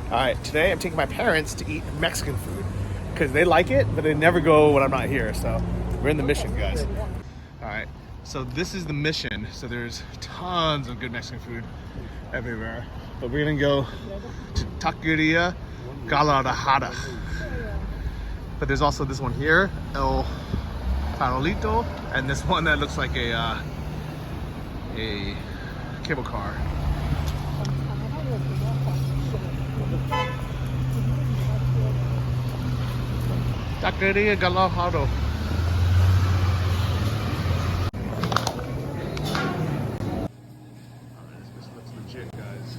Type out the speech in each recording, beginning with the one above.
Alright, today I'm taking my parents to eat Mexican food because they like it, but they never go when I'm not here. So we're in the mission, guys. Alright, so this is the mission. So there's tons of good Mexican food everywhere. But we're gonna go to Taqueria Galardajada. But there's also this one here, El Farolito, and this one that looks like a cable car. Taqueria Galardajada. This looks legit, guys.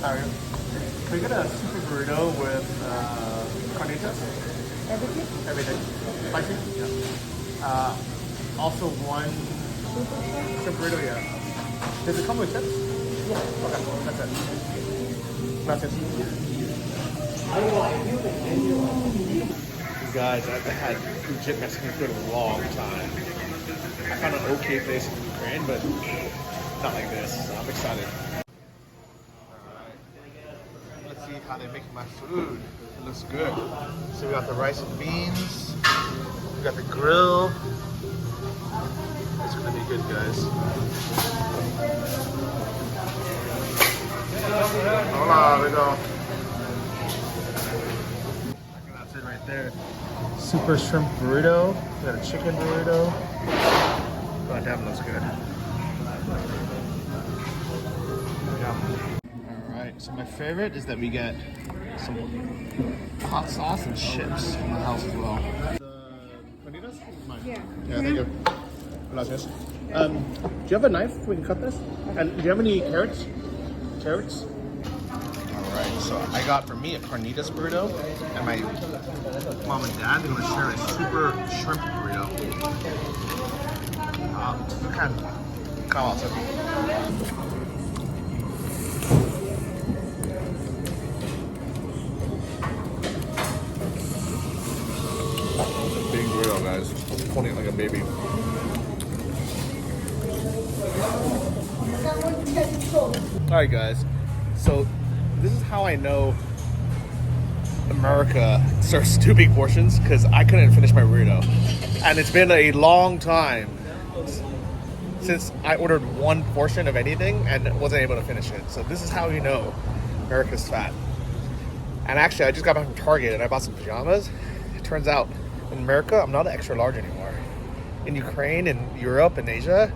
Alright, can we get a super burrito with carnitas? Everything? Everything. Spicy? Yeah. Also one super burrito, yeah. Does it come with chips? Yeah. Okay, that's it. Gracias. Guys, I've had legit Mexican food in a long time. I found an okay place in Ukraine, but not like this. So I'm excited. Let's see how they make my food. It looks good. So we got the rice and beans. We got the grill. It's gonna be good, guys. Hola, we go. That's it right there. Super shrimp burrito. We got a chicken burrito. God damn, looks good. Alright, so my favorite is that we get some hot sauce and chips in the house as well. Carnitas? Yeah. Yeah, thank you. Gracias. Do you have a knife we can cut this? And do you have any carrots? Carrots? Alright, so I got for me a carnitas burrito, and my mom and dad, they're gonna share a super shrimp burrito. Come on, big burrito, guys. I'm holding it like a baby. Alright, guys. So this is how I know America serves two big portions, because I couldn't finish my burrito. And it's been a long time since I ordered one portion of anything and wasn't able to finish it. So this is how you know America's fat. And actually, I just got back from Target and I bought some pajamas. It turns out in America, I'm not an extra large anymore. In Ukraine and Europe and Asia,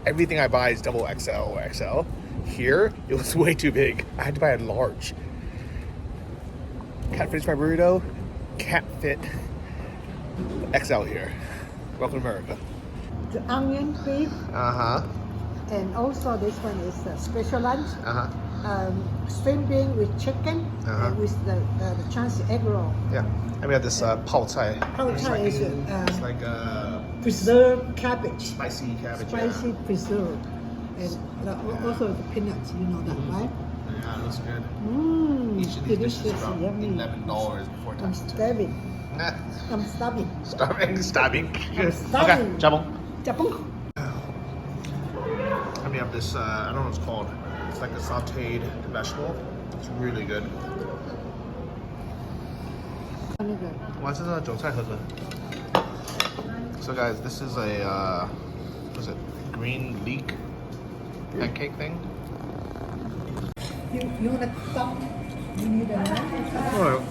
everything I buy is double XL or XL. Here, it was way too big. I had to buy a large. Can't finish my burrito. Can't fit XL here. Welcome to America. The onion beef. And also this one is a special lunch. String bean with chicken and with the chance egg roll. Yeah. And we have this pao cai. Pao cai is it's like preserved cabbage. Spicy cabbage. Spicy preserved. And also the peanuts, you know that, right? Yeah, it looks good. Each of these delicious, dishes is about yummy. $11 before I'm tax. starving. I'm starving. Starving. I'm starving. Okay, jabong. Jabong. And we have this, I don't know what it's called. It's like a sauteed vegetable. It's really good. What's this? So guys, this is a, what is it? Green leek pancake thing. You want to stop? You need a knife? Alright.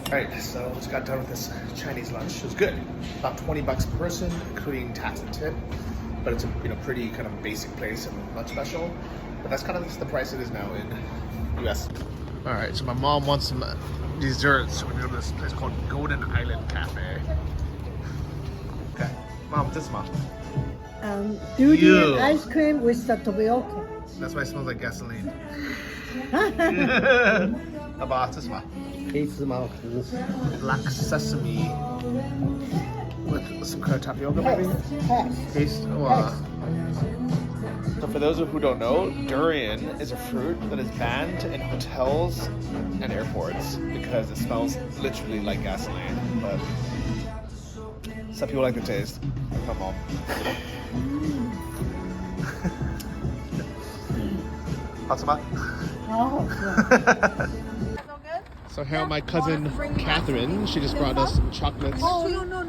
Alright, so just got done with this Chinese lunch. It was good. About 20 bucks per person, including tax and tip. But it's a pretty kind of basic place and lunch special. But that's kind of the price it is now in US. Alright, so my mom wants some desserts. So we go to this place called Golden Island Cafe. Okay. Mom, what's this, Mom? Durian ice cream with the tapioca. That's why it smells like gasoline. Black sesame with some kind of tapioca, maybe? Taste. So for those who don't know, durian is a fruit that is banned in hotels and airports because it smells literally like gasoline. But Some people like the taste. Come on. How's it? Oh, So here my cousin Catherine, she just brought us some chocolates. oh no.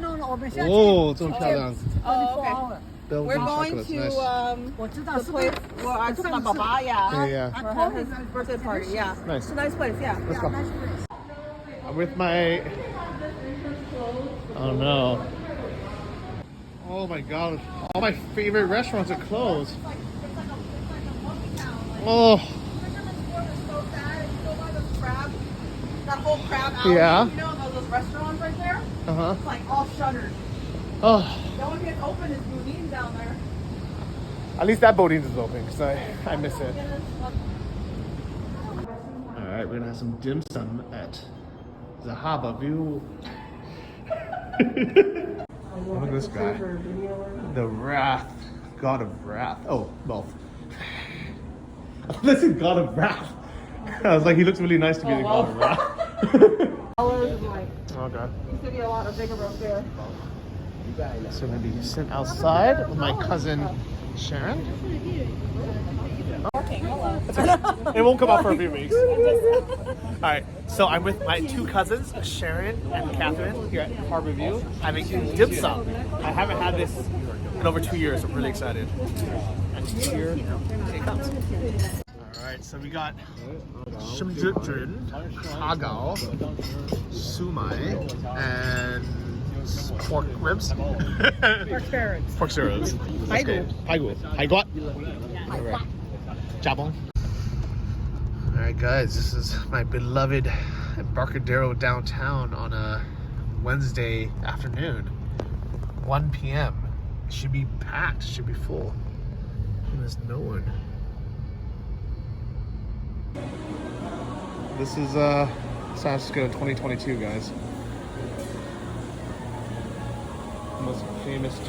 Oh, 这么漂亮. Oh, okay. Belgian We're going chocolates, to nice. the place where I took my papa, yeah. Yeah. For his birthday party, yeah. Nice. It's a nice place, yeah. Let's go. I'm with my... Oh no. Oh my god. All my favorite restaurants are closed. Oh. That whole crab alley, Yeah. you know, those restaurants right there? Uh-huh. It's like all shuttered. Oh. The only thing that's open is Boudin down there. At least that Bodines is open because I miss it. Alright, we're gonna have some dim sum at Zahaba View. Look at this guy. The Wrath. God of Wrath. Oh, well. This is God of Wrath. I was like, he looks really nice to be the God of Wrath. Like, Okay. used to be a lot of bigger up there. So we're gonna be sitting outside with my cousin Sharon. It won't come out for a few weeks. Alright, so I'm with my two cousins, Sharon and Catherine, here at Harbor View, having dim sum. I haven't had this in over 2 years, so I'm really excited. And here it comes. Alright, so we got shimjutjun, hagao, sumai, and pork ribs. Pork sparrows. Pork ribs. Haigu. Haigu. Alright. Jabon. Alright guys, this is my beloved Embarcadero downtown on a Wednesday afternoon. 1 p.m. It should be packed, it should be full. And there's no one. This is San Francisco 2022, guys. Most famous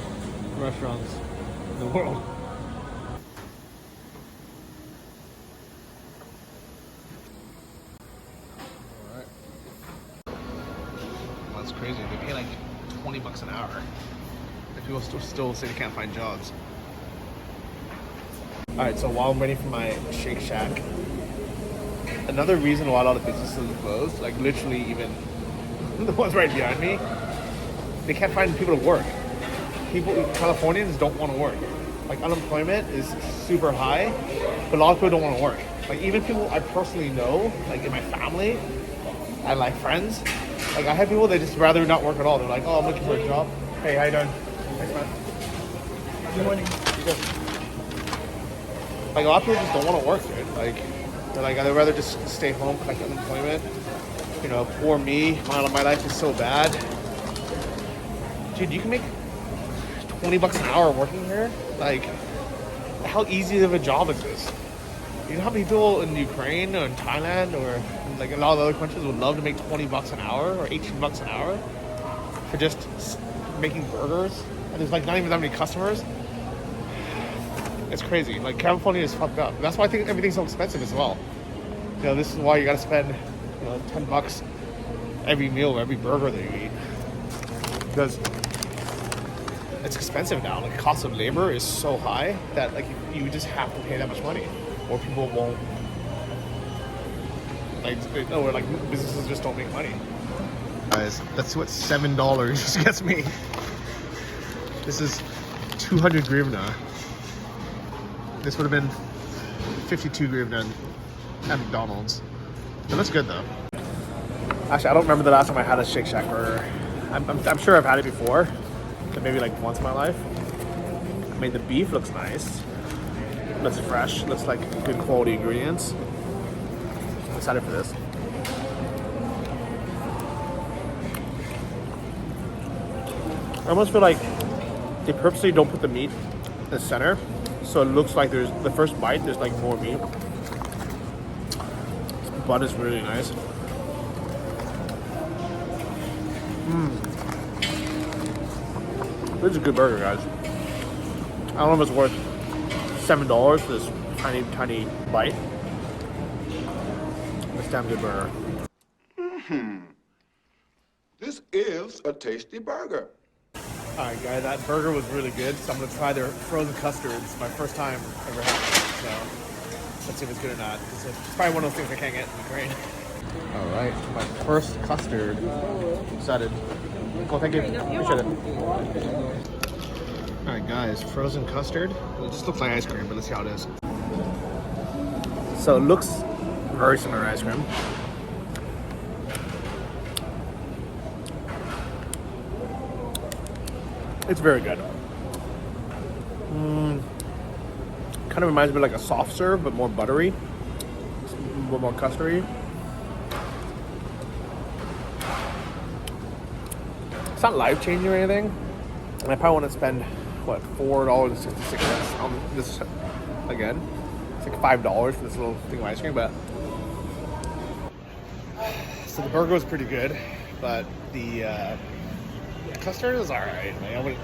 restaurants in the world. Alright. Well, that's crazy. They pay like $20 an hour. And people still say they can't find jobs. Alright, so while I'm waiting for my Shake Shack, another reason why a lot of businesses are closed, like literally even the ones right behind me, they can't find people to work. Californians don't want to work. Like unemployment is super high, but a lot of people don't want to work. Like even people I personally know, like in my family and like friends, like I have people that just rather not work at all. They're like, oh, I'm looking for a job. Hey, how you doing? Thanks, man. Good morning. Like a lot of people just don't want to work, dude. Like they're like, I'd rather just stay home, collect unemployment. You know, poor me. My life is so bad. Dude, you can make $20 an hour working here. Like, how easy of a job is this? You know how many people in Ukraine or in Thailand or in like a lot of other countries would love to make $20 an hour or $18 an hour for just making burgers? And there's like not even that many customers. It's crazy. Like California is fucked up. That's why I think everything's so expensive as well. You know, this is why you gotta spend, you know, $10 every meal, every burger that you eat. Because it's expensive now. Like the cost of labor is so high that like you just have to pay that much money, or people won't. Or like businesses just don't make money. Guys, that's what $7 gets me. This is 200 grivna. This would have been 52 grivna at McDonald's. It looks good though. Actually, I don't remember the last time I had a Shake Shack burger. I'm sure I've had it before, but maybe like once in my life. I mean, the beef looks nice. Looks fresh. Looks like good quality ingredients. I'm excited for this. I almost feel like they purposely don't put the meat in the center, so it looks like there's the first bite. There's like more meat. The bun is really nice. This is a good burger, guys. I don't know if it's worth $7 for this tiny bite. It's a damn good burger. This is a tasty burger. Alright guys, that burger was really good, so I'm gonna try their frozen custard. It's my first time ever having it, so let's see if it's good or not. It's probably one of those things I can't get in Ukraine. Alright, my first custard. Excited. Well, thank you. Appreciate it. Alright guys, frozen custard. It just looks like ice cream, but let's see how it is. So it looks very similar to ice cream. It's very good. Kind of reminds me of like a soft serve, but more buttery, a little more custardy. It's not life-changing or anything, and I probably want to spend what, $4.66 on this again. It's like $5 for this little thing of ice cream, but so the burger was pretty good, but the custard is alright. I wouldn't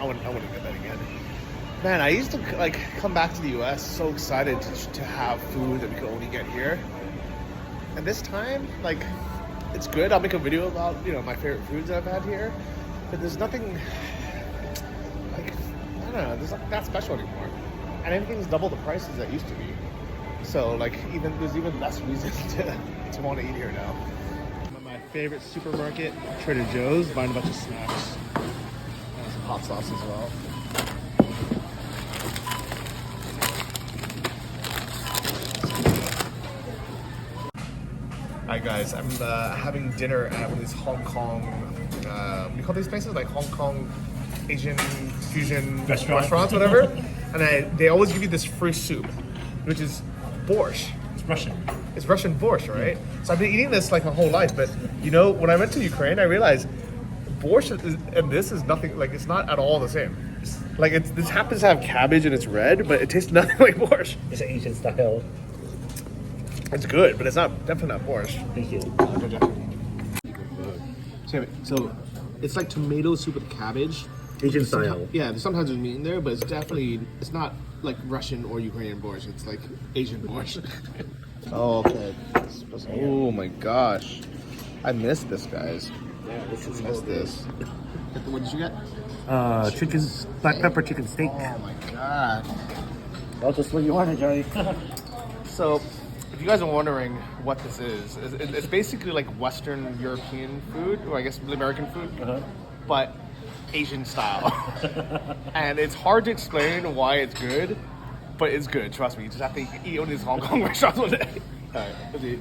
get that again. Man, I used to like come back to the US so excited to have food that we could only get here, and this time, like, it's good. I'll make a video about, you know, my favorite foods that I've had here, but there's nothing like, I don't know, there's nothing that special anymore, and everything's double the price as it used to be. So like, there's even less reason to want to eat here now. My favorite supermarket, Trader Joe's, buying a bunch of snacks. And some hot sauce as well. Alright guys, I'm having dinner at one of these Hong Kong, what do you call these places? Like Hong Kong Asian fusion restaurants, whatever. And they always give you this free soup, which is borscht. It's Russian. It's Russian borscht, right? So I've been eating this like my whole life, but you know, when I went to Ukraine, I realized borscht and this is nothing, like, it's not at all the same. Like, this happens to have cabbage and it's red, but it tastes nothing like borscht. It's an Asian style. It's good, but it's definitely not borscht. Thank you. So it's like tomato soup with cabbage. Asian style. Yeah, sometimes there's meat in there, but it's not like Russian or Ukrainian borscht. It's like Asian borscht. Oh, okay. Oh my gosh. I missed this, guys. Yeah, this is Missed this. What did you get? Chicken, black pepper chicken steak. Oh my god. Well, just what you wanted, Johnny. So, if you guys are wondering what this is, it's basically like Western European food, or I guess American food, but Asian style. And it's hard to explain why it's good, but it's good, trust me. You just have to eat one of these Hong Kong restaurants one day. Alright, let's eat.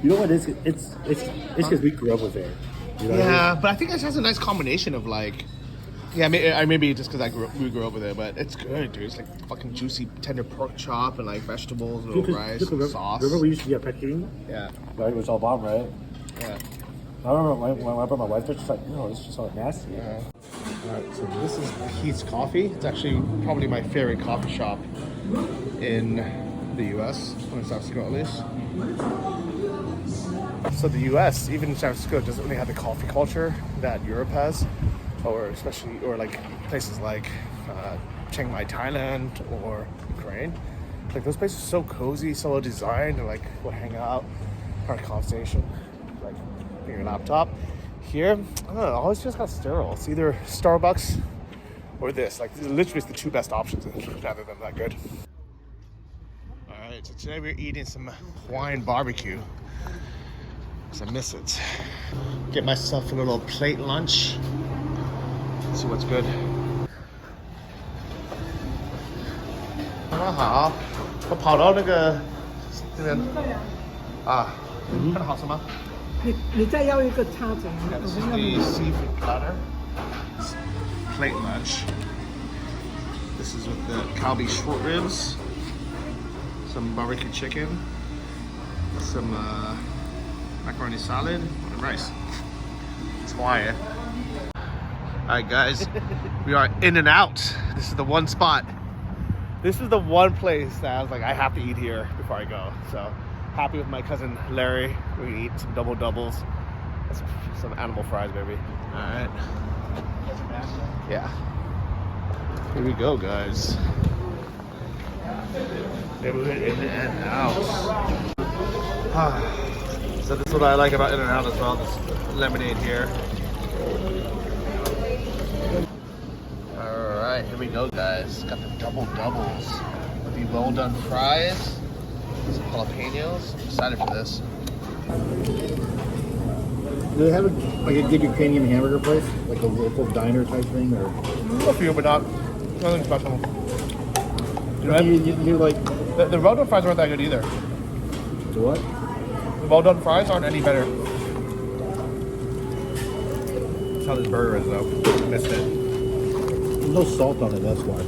You know what it is? It's because we grew up with it. You know what I mean? But I think it has a nice combination of like, maybe just because we grew up with it, but it's good, dude. It's like fucking juicy, tender pork chop and like vegetables, and little rice, and sauce. Remember we used to be at Peking? Yeah. Right, it was all bomb, right? Yeah. I remember when I brought my wife there, she's like, no, it's just all nasty. Yeah. Alright, so this is Keith's Coffee. It's actually probably my favorite coffee shop in the US, or in San Francisco at least. So the US, even San Francisco, doesn't really have the coffee culture that Europe has, or like places like Chiang Mai, Thailand, or Ukraine. Like, those places are so cozy, so well designed, and like we'll hang out, have a conversation, like your laptop. Here, I don't know, it always just got sterile. It's either Starbucks or this. Like, literally, it's the two best options rather than that good. All right, so today we're eating some Hawaiian barbecue. Because I miss it. Get myself a little plate lunch. See what's good. 刚刚好，我跑到那个这边啊，看好吃吗？你再要一个叉子。 Yeah, this is the seafood platter. It's plate lunch. This is with the Kalbi short ribs, some barbecue chicken, some macaroni salad, and rice. It's Hawaiian. Alright guys, we are in and out. This is the one spot. This is the one place that I was like, I have to eat here before I go. So happy with my cousin Larry. We eat some double doubles. Some animal fries, baby. Alright. Yeah. Here we go, guys. Neighborhood In and Out. So this is what I like about In and Out as well. This lemonade here. Here we go, guys. Got the double doubles with the well done fries, some jalapenos. I'm excited for this. Do they have like a good Ukrainian hamburger place, like a local diner type thing, or? A few, but nothing special. You like the well done fries aren't that good either. the what? The well done fries aren't any better. That's how this burger is, though. Missed it. There's no salt on it. That's why.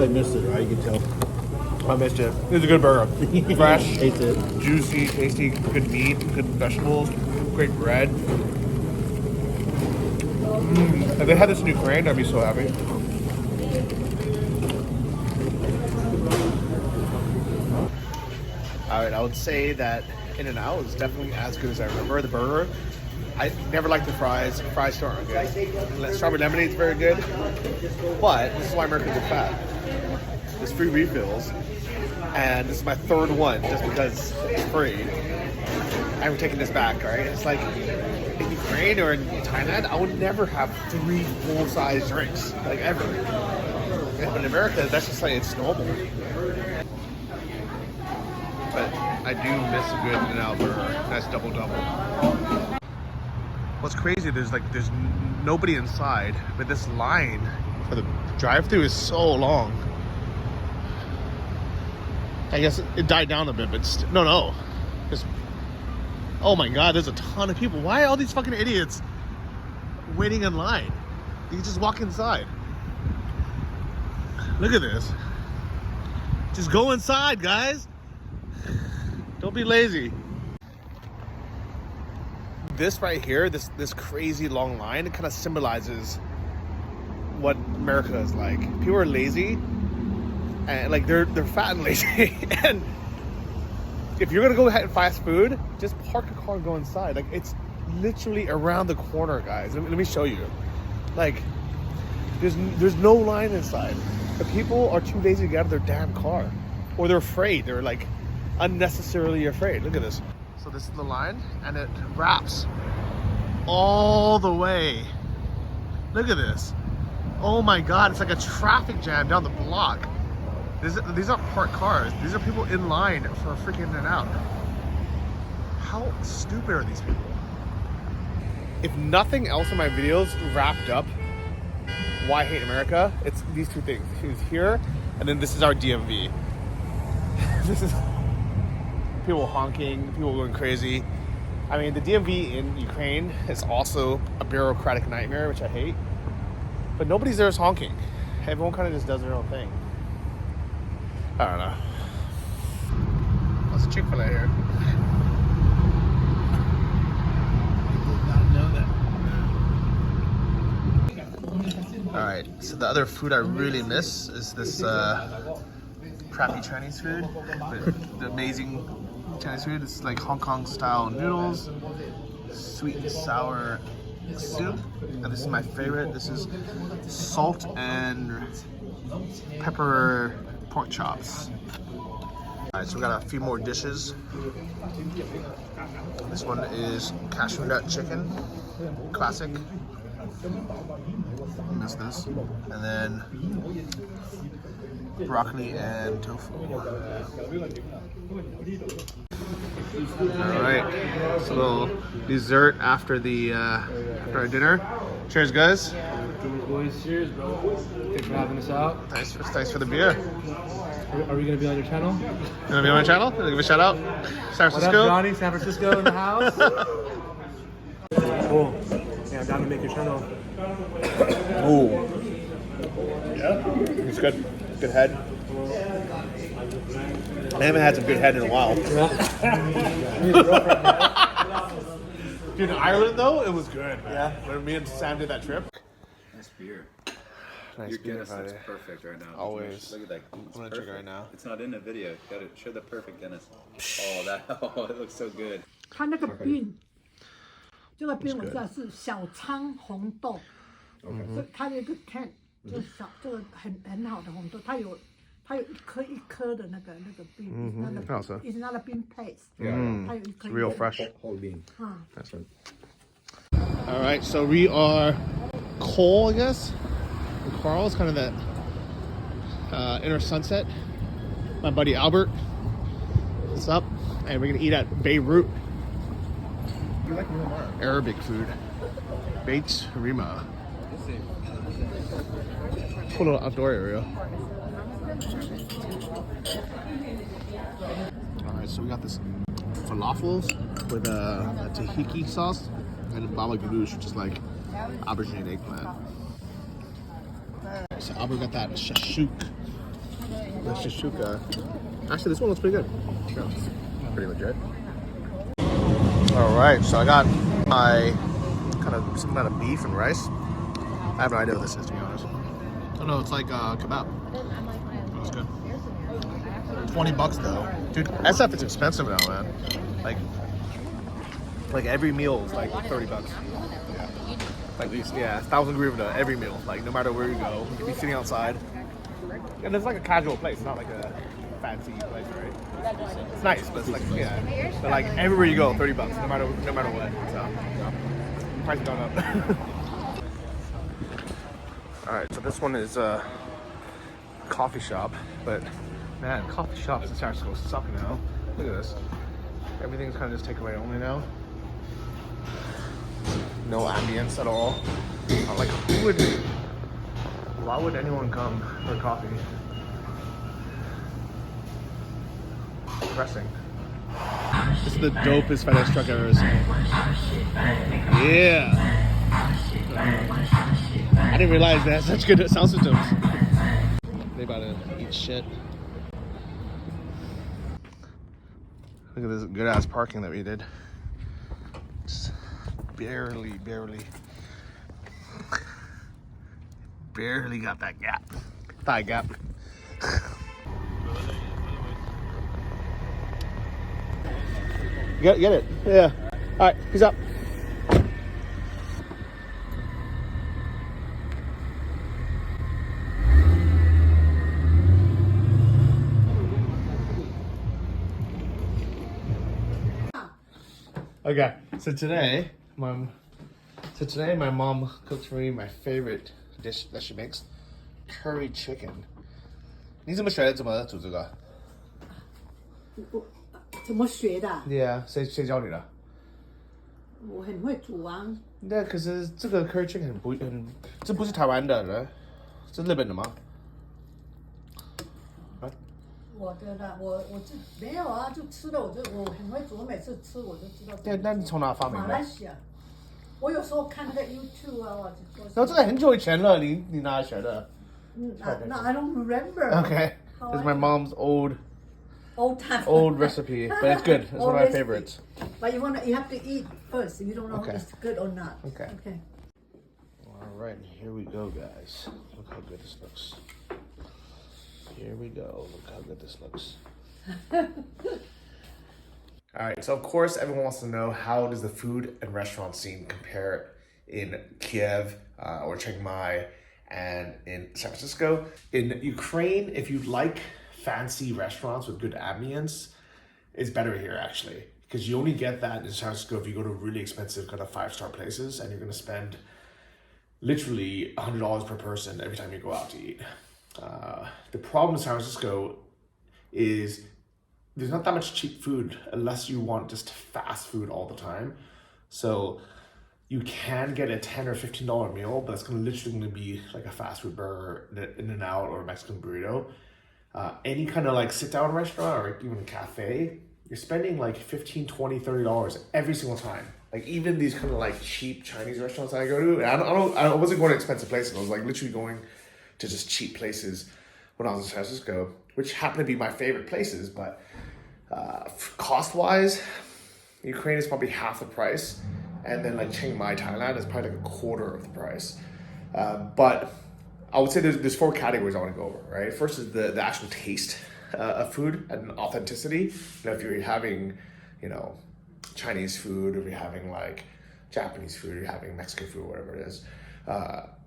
I missed it, right? You can tell. I missed it. It's a good burger. Fresh, Ate it. juicy, tasty, good meat, good vegetables, great bread. If they had this in Ukraine, I'd be so happy. Alright, I would say that In-N-Out is definitely as good as I remember. The burger, I never liked the fries. Fries still aren't good. Strawberry lemonade is very good. But this is why Americans are fat. There's free refills. And this is my third one just because it's free. I'm taking this back, right? It's like in Ukraine or in Thailand, I would never have 3 full-size drinks, like ever. But in America, that's just like, it's normal. But I do miss a good In-N-Out burger. Nice double-double. What's crazy, there's nobody inside, but this line for the drive-thru is so long. I guess it died down a bit, but no. Just, oh my God, there's a ton of people. Why are all these fucking idiots waiting in line? You can just walk inside. Look at this. Just go inside, guys. Don't be lazy. This right here, this crazy long line, it kind of symbolizes what America is like. People are lazy. And like they're fat and lazy, and if you're gonna go ahead and fast food, just park a car and go inside. Like it's literally around the corner, guys. Let me show you. Like there's no line inside. The people are too lazy to get out of their damn car, or they're afraid. They're like unnecessarily afraid. Look at this. So this is the line, and it wraps all the way. Look at this. Oh my God! It's like a traffic jam down the block. These aren't parked cars. These are people in line for a freaking In-N-Out. How stupid are these people? If nothing else in my videos wrapped up why I hate America, it's these two things. It's here, and then this is our DMV. This is people honking, people going crazy. I mean, the DMV in Ukraine is also a bureaucratic nightmare, which I hate. But nobody's there is honking. Everyone kind of just does their own thing. I don't know. What's Chick-fil-A here? Alright, so the other food I really miss is this crappy Chinese food. The amazing Chinese food. It's like Hong Kong style noodles, sweet and sour soup. And this is my favorite. This is salt and pepper pork chops. Alright, so we got a few more dishes. This one is Cashew Nut Chicken, classic. Miss this. And then broccoli and tofu. Alright, so a little dessert after the after our dinner. Cheers, guys. Boys, cheers, bro. Thanks for having us out. Thanks for the beer. Are we gonna be on your channel? You wanna be on my channel? Give a shout out. San What Francisco. up, Johnny? San Francisco in the house. Cool. Yeah, I'm down to make your channel. Ooh. Yeah. It's good. Good head. I haven't had some good head in a while. Dude, in Ireland though, it was good. Man. Yeah. When me and Sam did that trip. Nice beer. Nice Your beer, Guinness looks buddy. perfect right now. Always. Look at that. I'm gonna drink it right now. It's not in the video. You gotta show the perfect Guinness. Oh, that. Oh, it looks so good. 它那个冰，这个冰我知道是小仓红豆，所以它有一个 can， 就是这个很好的红豆，它它有一颗一颗的那个 bean， 好吃。 it's not a bean paste， 它有一颗 Real fresh. Whole bean. That's it. All right, so we are Cole, I guess. And Carl's kind of that inner sunset. My buddy Albert. What's up? And we're gonna eat at Beirut. You like Myanmar? Arabic food. Beit Rima. Cool little outdoor area. Alright, so we got this falafels with a tahiki sauce and baba ganoush, which is like aubergine eggplant. So Albert got that shashuk. The shashuka. Actually, this one looks pretty good. So, pretty legit. Alright, so I got my some kind of beef and rice. I have no idea what this is, to be honest. Oh no, it's like kebab. That's good. $20 though. Dude, that stuff is expensive now, man. Like every meal is like $30. Yeah. Like these, 1,000 hryvnia every meal. Like no matter where you go, you can be sitting outside. And it's like a casual place, not like a fancy place, right? It's nice, but it's like but like everywhere you go, $30, no matter what. So price gone up. All right, so this one is a coffee shop, but man, coffee shops in San Francisco suck now. Look at this. Everything's kind of just takeaway only now. No ambience at all. Like, why would anyone come for coffee? Depressing. This is the dopest FedEx truck I've ever seen. Yeah. I didn't realize they had such good sound systems. They about to eat shit. Look at this good ass parking that we did. Just barely got that gap. Thigh gap. Get it? Yeah. All right, peace out. Okay, so today my mom cooked for me my favorite dish that she makes, curry chicken. 你怎么学的？怎么煮这个？怎么学的？ Yeah， 谁教你的？我很会煮啊。那可是这个 curry chicken 这不是台湾的人，是日本的吗？我的啦，我没有啊，就吃的我很会煮，我每次吃我就知道。对，那你从哪发明的？马来西亚。我有时候看那个 YouTube 啊，或者。然后这个很久以前了，你哪里学的？ No, I don't remember. Okay, this is my mom's old time. old recipe, but it's good. It's one of my favorites. But you have to eat first. You don't know if it's good or not. Okay. Okay. All right, here we go, guys. Look how good this looks. Here we go. Look how good this looks. All right, so of course everyone wants to know, how does the food and restaurant scene compare in Kiev or Chiang Mai and in San Francisco? In Ukraine, if you like fancy restaurants with good ambience, it's better here actually, because you only get that in San Francisco if you go to really expensive kind of 5-star places, and you're going to spend literally $100 per person every time you go out to eat. The problem in San Francisco is there's not that much cheap food unless you want just fast food all the time. So you can get a $10 or $15 meal, but it's literally going to be like a fast food burger, In-N-Out, or a Mexican burrito. Any kind of like sit down restaurant or even a cafe, you're spending like $15, $20, $30 every single time. Like even these kind of like cheap Chinese restaurants that I go to, and I wasn't going to expensive places. I was like literally going to just cheap places when I was in San Francisco, which happened to be my favorite places. But cost-wise, Ukraine is probably half the price, and then like Chiang Mai, Thailand is probably like a quarter of the price. But I would say there's 4 categories I want to go over, right? First is the actual taste of food and authenticity. You know, if you're having, Chinese food, or if you're having like Japanese food, or you're having Mexican food, whatever it is.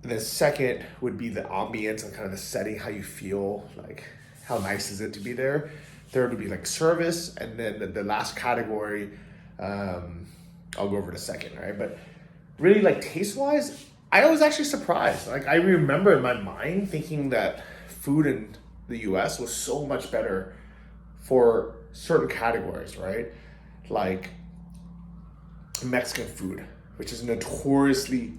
The second would be the ambience and kind of the setting, how you feel, like how nice is it to be there. There would be like service, and then the last category, I'll go over in a second, right? But really, like taste-wise, I was actually surprised. Like I remember in my mind thinking that food in the US was so much better for certain categories, right? Like Mexican food, which is notoriously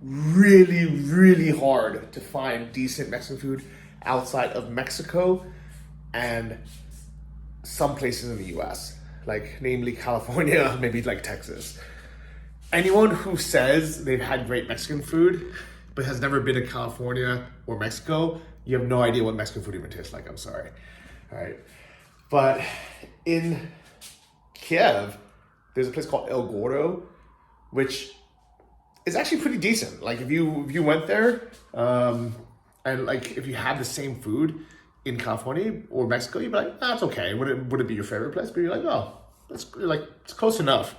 really, really hard to find decent Mexican food outside of Mexico and some places in the US, like namely California, maybe like Texas. Anyone who says they've had great Mexican food but has never been to California or Mexico, you have no idea what Mexican food even tastes like. I'm sorry. All right. But in Kiev, there's a place called El Gordo, which is actually pretty decent. Like if you went there, and like if you had the same food in California or Mexico, you'd be like, that's okay. Would it be your favorite place? But you're like, oh, it's close enough.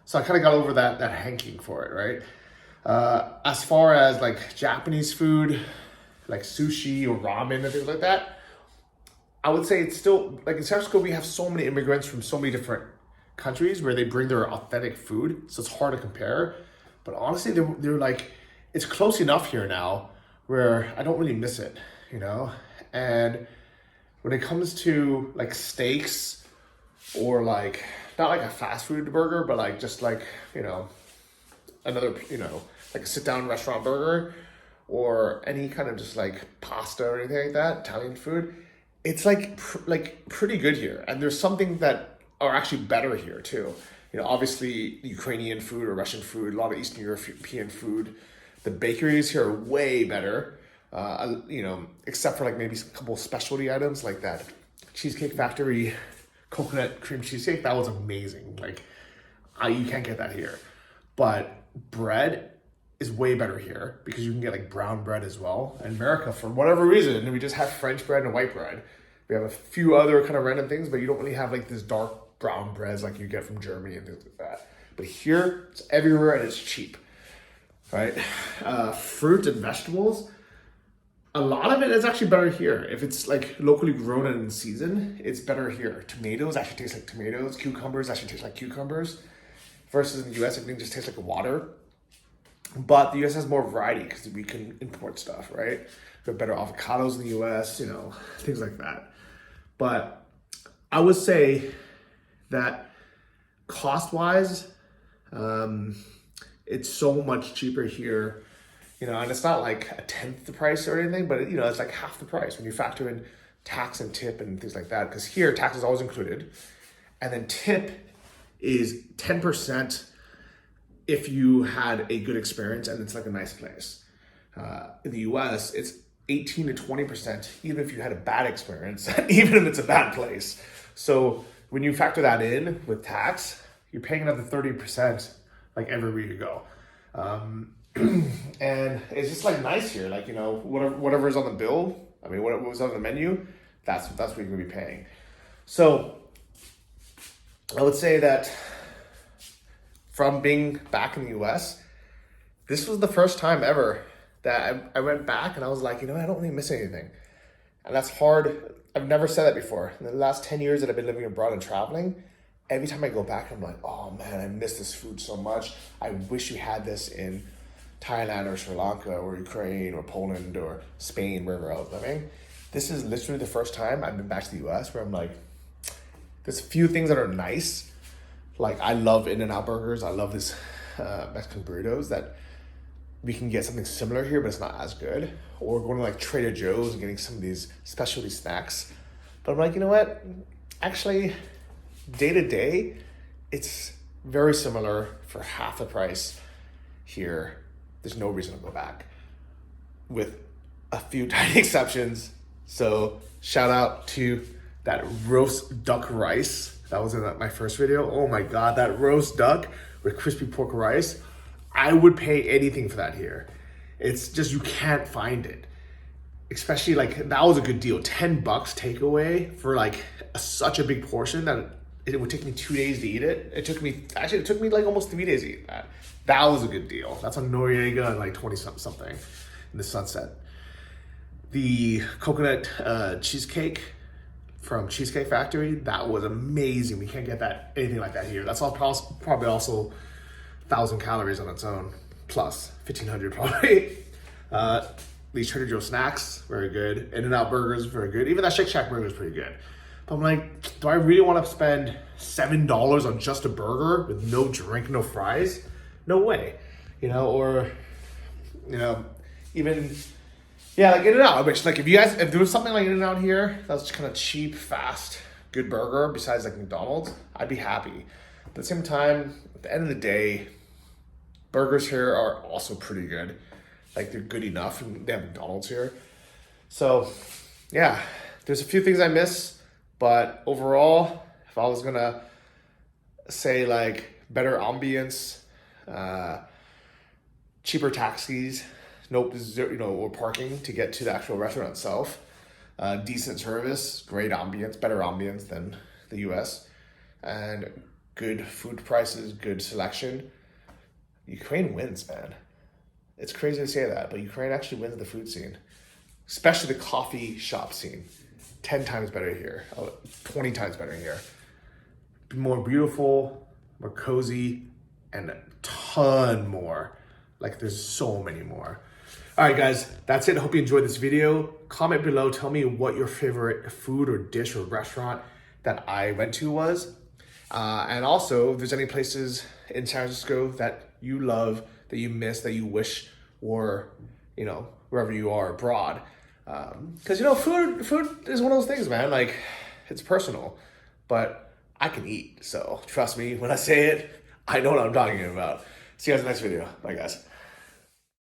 So I kind of got over that hanking for it, right? As far as like Japanese food, like sushi or ramen and things like that, I would say it's still, like in San Francisco, we have so many immigrants from so many different countries where they bring their authentic food. So it's hard to compare. But honestly, they're like, it's close enough here now where I don't really miss it, you know? And when it comes to like steaks or like, not like a fast food burger, but like just like, you know, another, you know, like a sit down restaurant burger or any kind of just like pasta or anything like that, Italian food, it's like pretty good here. And there's something that are actually better here too. You know, obviously Ukrainian food or Russian food, a lot of Eastern European food. The bakeries here are way better, you know, except for like maybe a couple specialty items like that Cheesecake Factory coconut cream cheesecake. That was amazing. Like, you can't get that here. But bread is way better here because you can get like brown bread as well. In America, for whatever reason, we just have French bread and white bread. We have a few other kind of random things, but you don't really have like this dark brown breads like you get from Germany and things like that. But here, it's everywhere and it's cheap, right? Fruit and vegetables, a lot of it is actually better here. If it's like locally grown and in season, it's better here. Tomatoes actually taste like tomatoes. Cucumbers actually taste like cucumbers. Versus in the US, everything just tastes like water. But the US has more variety because we can import stuff, right? We have better avocados in the US, you know, things like that. But I would say that cost-wise, it's so much cheaper here. You know, and it's not like a tenth the price or anything, but you know, it's like half the price when you factor in tax and tip and things like that. Because here, tax is always included. And then tip is 10% if you had a good experience and it's like a nice place. In the US, it's 18 to 20%, even if you had a bad experience, even if it's a bad place. So when you factor that in with tax, you're paying another 30% like everywhere you go. And it's just like nice here, like, you know, whatever is on the bill, I mean, what was on the menu, that's what you're gonna be paying. So I would say that from being back in the US, this was the first time ever that I went back and I was like, you know, I don't really miss anything. And that's hard. I've never said that before. In the last 10 years that I've been living abroad and traveling, every time I go back, I'm like, oh man, I miss this food so much. I wish we had this in Thailand or Sri Lanka or Ukraine or Poland or Spain, wherever I was living. This is literally the first time I've been back to the US where I'm like, there's a few things that are nice. Like I love In-N-Out burgers. I love this Mexican burritos that we can get something similar here, but it's not as good. Or going to like Trader Joe's and getting some of these specialty snacks. But I'm like, you know what? Actually, day to day, it's very similar for half the price here. There's no reason to go back, with a few tiny exceptions. So shout out to that roast duck rice. That was in my first video. Oh my God, that roast duck with crispy pork rice. I would pay anything for that here. It's just, you can't find it. Especially like, that was a good deal. $10 takeaway for like such a big portion that it would take me 2 days to eat it. It took me like almost 3 days to eat that. That was a good deal. That's on Noriega and like 20 something in the Sunset. the coconut cheesecake from Cheesecake Factory. That was amazing. We can't get anything like that here. That's all probably also 1,000 calories on its own, plus 1,500 probably. These Trader Joe snacks, very good. In-N-Out burgers, very good. Even that Shake Shack burger is pretty good. But I'm like, do I really want to spend $7 on just a burger with no drink, no fries? No way. You know, or, you know, even, yeah, like In-N-Out. Which, like, if there was something like In-N-Out here that was kind of cheap, fast, good burger, besides like McDonald's, I'd be happy. But at the same time, at the end of the day, burgers here are also pretty good. Like, they're good enough, and they have McDonald's here. So, yeah, there's a few things I miss, but overall, if I was gonna say, like, better ambience, cheaper taxis, or parking to get to the actual restaurant itself, decent service, great ambience, better ambience than the US, and good food prices, good selection, Ukraine wins, man. It's crazy to say that, but Ukraine actually wins the food scene, especially the coffee shop scene. 10 times better here, 20 times better here. More beautiful, more cozy, and a ton more. Like, there's so many more. All right, guys, that's it. I hope you enjoyed this video. Comment below, tell me what your favorite food or dish or restaurant that I went to was. And also, if there's any places in San Francisco that you love, that you miss, that you wish were, you know, wherever you are abroad. Because, you know, food is one of those things, man. Like, it's personal, but I can eat. So trust me when I say it, I know what I'm talking about. See you guys in the next video. Bye, guys.